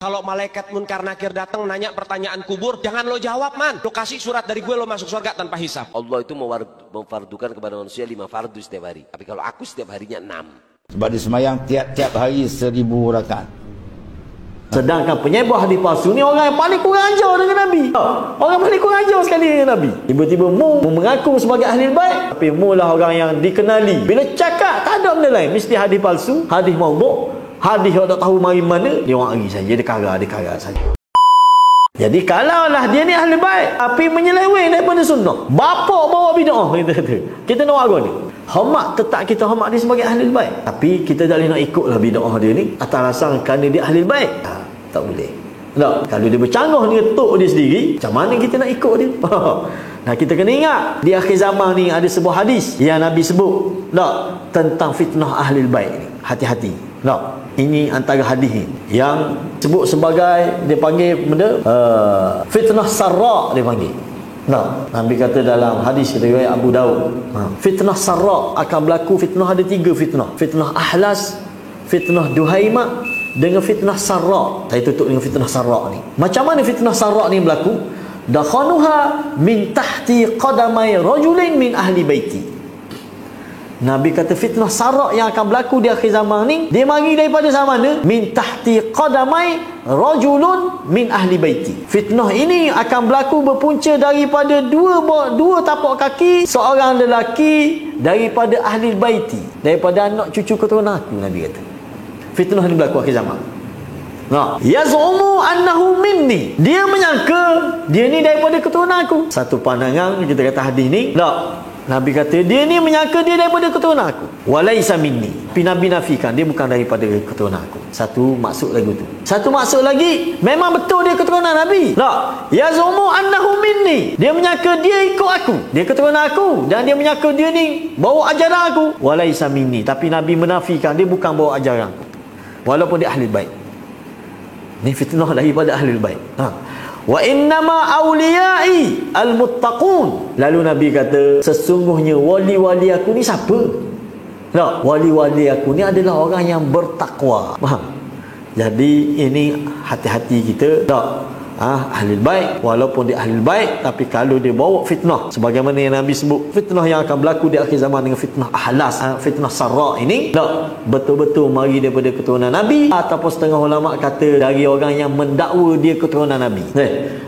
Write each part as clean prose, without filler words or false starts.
Kalau malaikat munkar nakir datang nanya pertanyaan kubur, jangan lo jawab, man. Lo kasih surat dari gue, lo masuk surga tanpa hisab. Allah itu memfardukan kepada manusia 5 fardu setiap hari. Tapi kalau aku setiap harinya 6. Sebab dia semayang tiap-tiap hari 1000 rakaat. Sedangkan penyebab hadis palsu ni orang yang paling kurang ajar dengan Nabi. Orang paling kurang ajar sekali dengan Nabi. Tiba-tiba mu mengaku sebagai ahli baik, tapi mu lah orang yang dikenali. Bila cakap tak ada benda lain, mesti hadis palsu, hadis maudhu', hadis yang tak tahu mari mana, dia orang lagi saja, dia kara saja. Jadi kalaulah dia ni ahli baik tapi menyeleweng daripada sunnah, bapak bawa bid'ah, kita nak agak ni. Hormat, tetap kita hormat dia sebagai ahli baik, tapi kita tak boleh nak ikutlah bid'ah dia ni atas alasan kerana dia ahli baik. Tak boleh. Tak. Kalau dia bercanggah dengan tok dia sendiri, macam mana kita nak ikut dia? Nah, kita kena ingat di akhir zaman ni ada sebuah hadis yang Nabi sebut tentang fitnah ahli baik ni. Hati-hati. Ini antara hadis ni yang sebut sebagai, dia panggil benda fitnah sarra, dia panggil. Nabi kata dalam hadis riwayat Abu Daud, fitnah sarra akan berlaku. Fitnah ada 3 fitnah. Fitnah ahlas, fitnah duhaimah, dengan fitnah sarra. Saya tutup dengan fitnah sarra ni. Macam mana fitnah sarra ni berlaku? Dakhanuha min tahti qadamai rajulin min ahli baiti. Nabi kata fitnah sarra yang akan berlaku di akhir zaman ni, dia mari daripada zaman mana? Min tahti qadamai rajulun min ahli baiti. Fitnah ini akan berlaku berpunca daripada dua tapak kaki seorang lelaki daripada ahli baiti, daripada anak cucu keturunan aku. Nabi kata fitnah ni berlaku akhir zaman. Yaz'umu annahu minni, dia menyangka dia ni daripada keturunan aku. Satu pandangan kita kata hadis ni, Nabi kata dia ni menyangka dia daripada keturunan aku. Walaisa minni, tapi Nabi nafikan dia bukan daripada keturunan aku. Satu maksud lagi tu. Satu maksud lagi, memang betul dia keturunan Nabi. Yaz'umu annahu minni, dia menyangka dia ikut aku, dia keturunan aku, dan dia menyangka dia ni bawa ajaran aku. Walaisa minni, tapi Nabi menafikan dia bukan bawa ajaran aku, walaupun dia ahli baik. Ni fitnah daripada ahli baik. Wa innama awliyai almuttaqun. Lalu Nabi kata sesungguhnya wali-wali aku ni siapa? Wali-wali aku ni adalah orang yang bertakwa. Faham? Jadi ini hati-hati kita. Ahli baik, walaupun dia ahli baik, tapi kalau dia bawa fitnah sebagaimana yang Nabi sebut, fitnah yang akan berlaku di akhir zaman dengan fitnah ahlas, fitnah sarra ini, betul-betul mari daripada keturunan Nabi, ataupun setengah ulama kata dari orang yang mendakwa dia keturunan Nabi.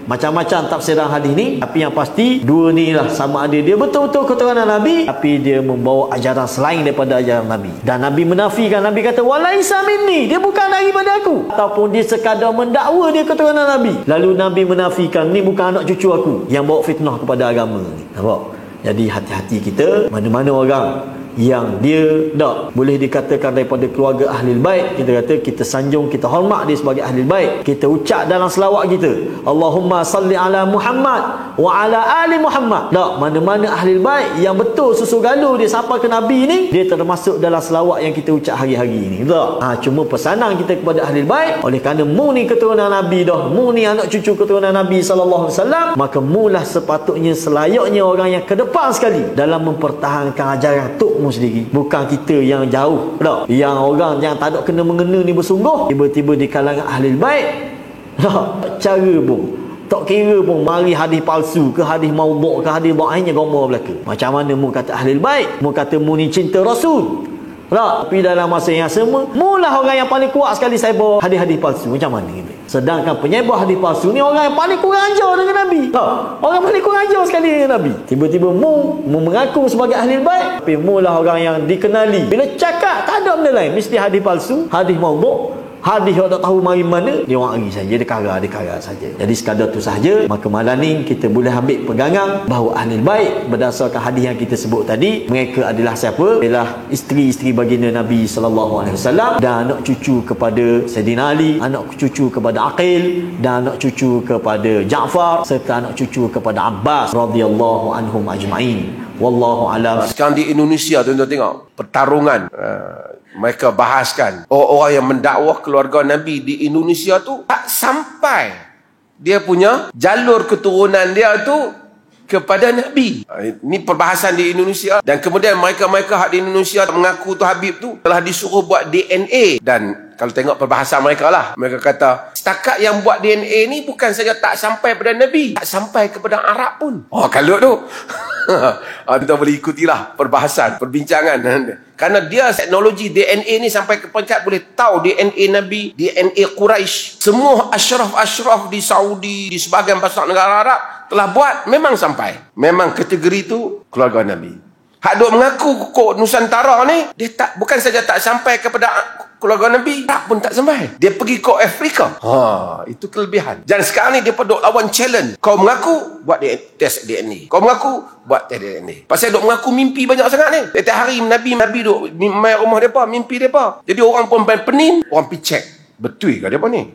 Macam-macam tafsiran hadis ni, tapi yang pasti dua ni lah, sama ada dia betul-betul keturunan Nabi tapi dia membawa ajaran selain daripada ajaran Nabi, dan Nabi menafikan. Nabi kata walaisa minni, dia bukan daripada aku, ataupun dia sekadar mendakwa dia keturunan Nabi. Lalu Nabi menafikan ni bukan anak cucu aku yang bawa fitnah kepada agama ni. Nampak? Jadi hati-hati kita, mana-mana orang yang dia tak boleh dikatakan daripada keluarga ahli baik, kita kata kita sanjung, kita hormat dia sebagai ahli baik. Kita ucap dalam selawat kita, Allahumma salli ala Muhammad wa ala ali Muhammad. Mana-mana ahli baik yang betul susu galuh dia sampai ke Nabi ni, dia termasuk dalam selawat yang kita ucap hari-hari ni. Cuma pesanan kita kepada ahli baik, oleh kerana mu ni keturunan Nabi dah, mu ni anak cucu keturunan Nabi sallallahu alaihi wasallam, maka mulah sepatutnya selayaknya orang yang ke depan sekali dalam mempertahankan ajaran tok sendiri, bukan kita yang jauh yang orang yang tak ada kena-mengena ni bersungguh tiba-tiba di kalangan ahli baik. Cara pun tak kira pun mari hadis palsu ke hadis maudhu' ke hadis dhaifnya gambar belaka. Macam mana mu kata ahli baik, mu kata mu ni cinta Rasul, tapi dalam masa yang sama mulah orang yang paling kuat sekali saya bawa hadis-hadis palsu. Macam mana gitu? Sedangkan penyebab hadis palsu ni orang yang paling kurang ajar dengan Nabi. Orang paling kurang ajar sekali dengan Nabi. Tiba-tiba mu mengaku sebagai ahli baik, tapi mu lah orang yang dikenali. Bila cakap tak ada benda lain, mesti hadis palsu, hadis maudhu', hadis yang tak tahu mari mana, dia orang lagi saja, dia kara saja. Jadi sekadar tu sahaja, maka malam ni kita boleh ambil pegangan bahawa ahli baik berdasarkan hadis yang kita sebut tadi, mereka adalah siapa? Adalah isteri-isteri baginda Nabi sallallahu alaihi wasallam, dan anak cucu kepada Sayyidina Ali, anak cucu kepada Aqil, dan anak cucu kepada Ja'far, serta anak cucu kepada Abbas radhiyallahu anhum ajma'in. Wallahu a'lam. Sekarang di Indonesia tuan-tuan tengok pertarungan, mereka bahaskan orang yang mendakwah keluarga Nabi di Indonesia tu tak sampai dia punya jalur keturunan dia tu kepada Nabi. Ini perbahasan di Indonesia. Dan kemudian mereka-mereka di Indonesia mengaku tu Habib tu telah disuruh buat DNA. Dan kalau tengok perbahasan mereka lah, mereka kata setakat yang buat DNA ni bukan saja tak sampai pada Nabi, tak sampai kepada Arab pun. Oh, kalau tu kita boleh ikutilah perbahasan, perbincangan. Kerana dia teknologi DNA ni sampai ke peringkat boleh tahu DNA Nabi, DNA Quraisy. Semua asyraf-asyraf di Saudi, di sebahagian besar negara Arab telah buat, memang sampai. Memang kategori tu keluarga Nabi. Hak duk mengaku kok Nusantara ni, dia tak, bukan saja tak sampai kepada keluarga Nabi, tak pun tak sampai. Dia pergi ke Afrika. Itu kelebihan. Dan sekarang ni dia duk lawan challenge. Kau mengaku buat test DNA. Kau mengaku buat test DNA. Pasal duk mengaku mimpi banyak sangat ni. Setiap hari Nabi duk main rumah depa, mimpi depa. Jadi orang pun pening, orang pergi check. Betul ke depa ni?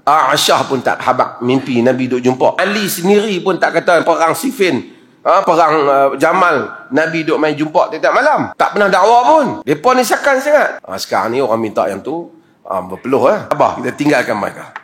Aisyah pun tak habaq mimpi Nabi duk jumpa. Ali sendiri pun tak kata perang Siffin, perang Jamal, Nabi duk main jumpa tiap malam. Tak pernah dakwah pun. Mereka ni sakan sangat. Sekarang ni orang minta yang tu berpeluh. Abah, kita tinggalkan mereka.